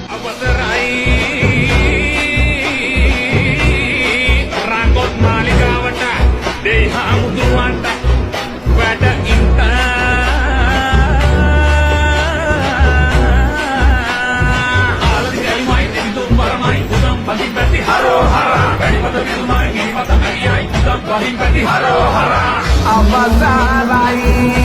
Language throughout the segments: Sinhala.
අවසරයි රාකොත් මාලිගාවට දෙහා මුදුන්වන්ට වැඩ ඉන්න ආලදි ගලිමයි දෙවිතුන් වරමයි උදම් පදින් පැති හරෝ හරා වැඩිපත විදුමයි ගිනිපත මැරියයි උදම් පදින් පැති හරෝ හරා අවසරයි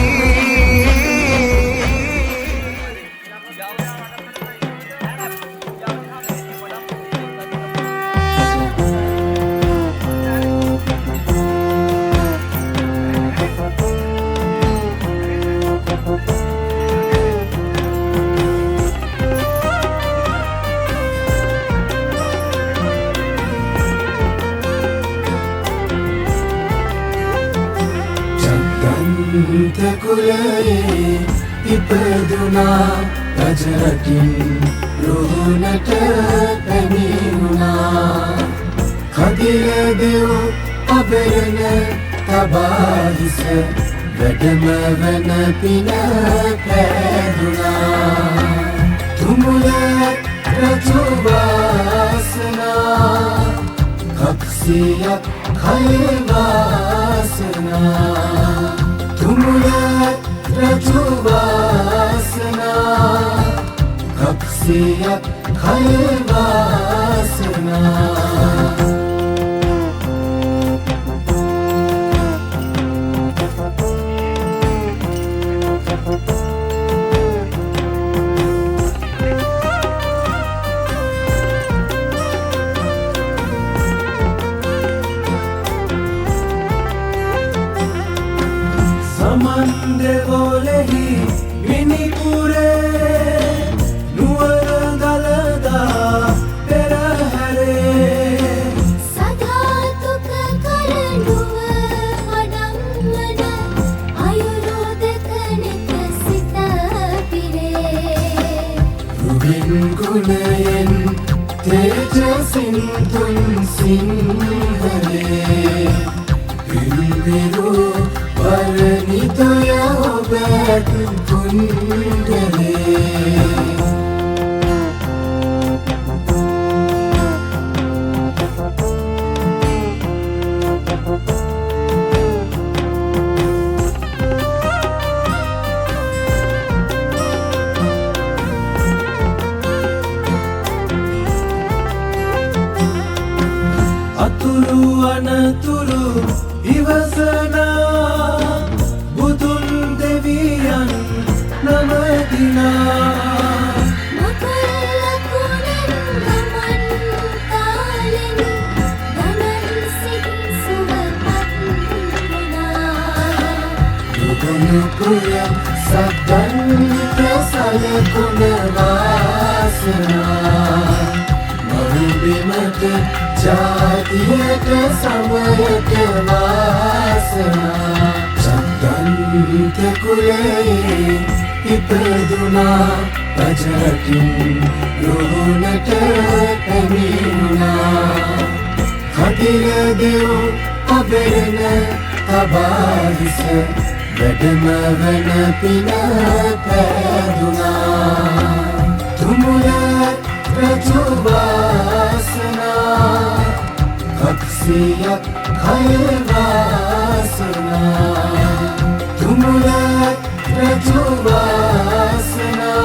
කුලයේ ඉපදුනා රජරටින් රුහුණට පැමිණුණා කදිර දෙව් අබරණ තබා හිස වැඩම වන පින පැදුනා තුමුල රජු වාසනා කක්සියක් කය වාසනා තුමුලත් රජු වාසනා කක්සියක් කය වාසනා සමන්දෙවොලෙහි විනිපුරේ නුවර දළදා පෙරහැරේ සදාතුක කරඬුව වඩම්වන අයුරු දෙක නෙත සිත පිරේ රුවින් ගුණයෙන් තේජසින් තුන් සිංහලේ පිරිවිරු පරණිතය ඔබට කුණ්ඩලේ අතුරු අනතුරු ඉවසනා බුදුන් දෙවියන් නමදිනා මකර ලකුණෙන් ගමන් කාලෙන් ගමන් සිත් සුවපත් වුණා යුගනුපුර සද්දන්ත සලකුණ වාසනා මරුබිමට ජාතියට සමයට වාසනා සද්දන්ත කුලයේ ඉපදුනා රජරටින් රුහුණට පැමිණුණා කදිර දෙව් අබරණ තබා හිස වැඩම වන පින පැදුනා තුමුලත් රජු වාසනා කක්සියක් කය වාසනා තුමුලත් රජු වාසනා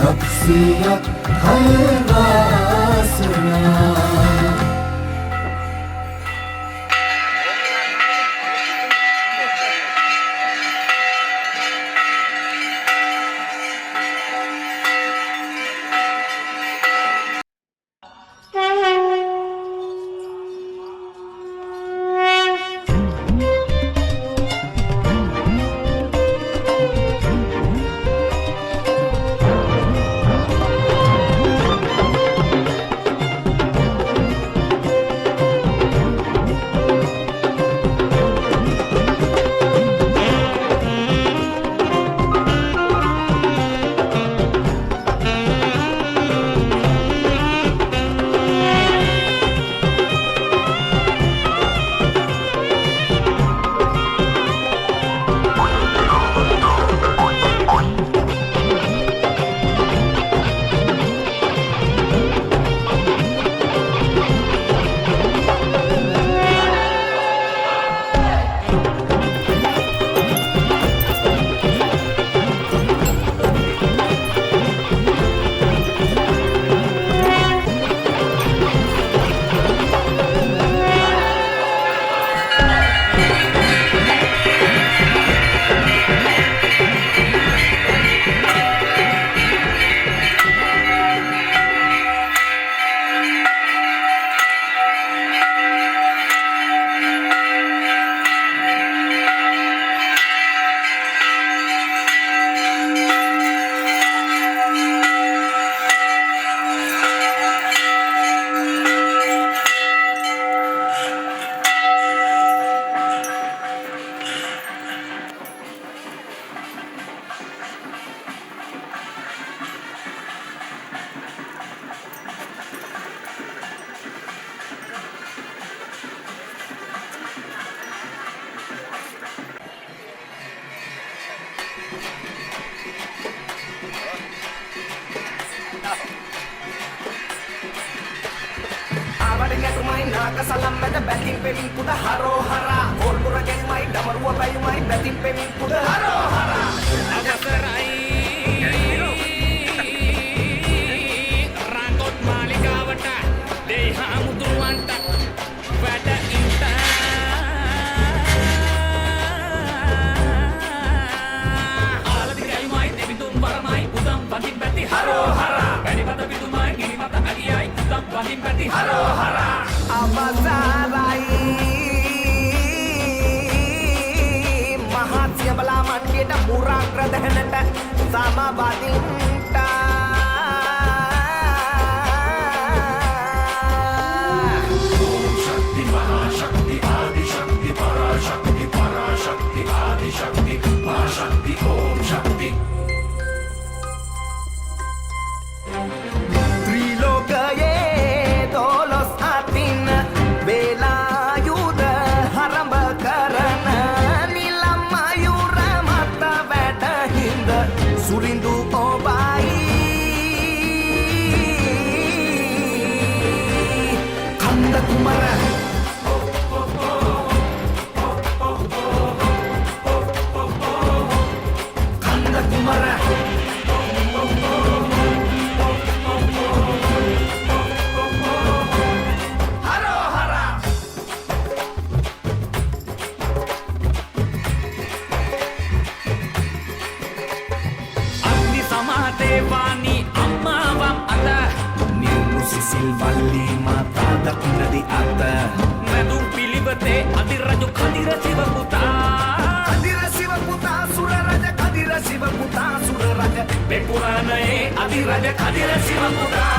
කක්සියක් කය වාසනා ආවට ගැටුමයි නාක සලම් මැද බැතින් පෙමින් පුද හරෝ හරා ඕල්පුර ගැනීමයි දමරුව බැයුමයි බැතින් පෙමින් පුද හරෝ හරා අවසරයි රංගොත් මාලිගාවට දෙහා මුදුන්වන්ට වැඩ ඉන්ට ආලදි ගැයුමයි දෙවිතුන් වරමයි උදම් බඳින් පැති හරෝ හරා වැඩිපත පිටුමයි ගිනිමත අගියයි උදම් බඳින් පැති හරෝ හරා අවසරයි මහත්සිය බලා මණ්ඩියට මුරාග්‍ර දහනට සමබදින්ට शक्ति महाशक्ति आदिशक्ति पराशक्ति पराशक्ति आदिशक्ति महाशक्ति ओम शक्ति ත්‍රිලෝකයේ දොළොස් අතින් වේලායුධ හරඹ කරන නිලම් මයුර මත වැඩහිඳ සුරිඳු ඔබයි කන්ද කුමර කන්ද කුමර අග්නි සමාදේවානි අම්මාවම් අත නිවුණු සිසිල් වල්ලි මාතා දකුණදි අත නැදුම් පිළිවෙතේ අධිරජු කදිර සිව පුතා කදිර සිව පුතා සුර රජ කදිර සිව පුතා සුර රජ පෙපුරාණයේ අධිරජ කදිර සිව පුතා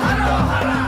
හරෝ හරා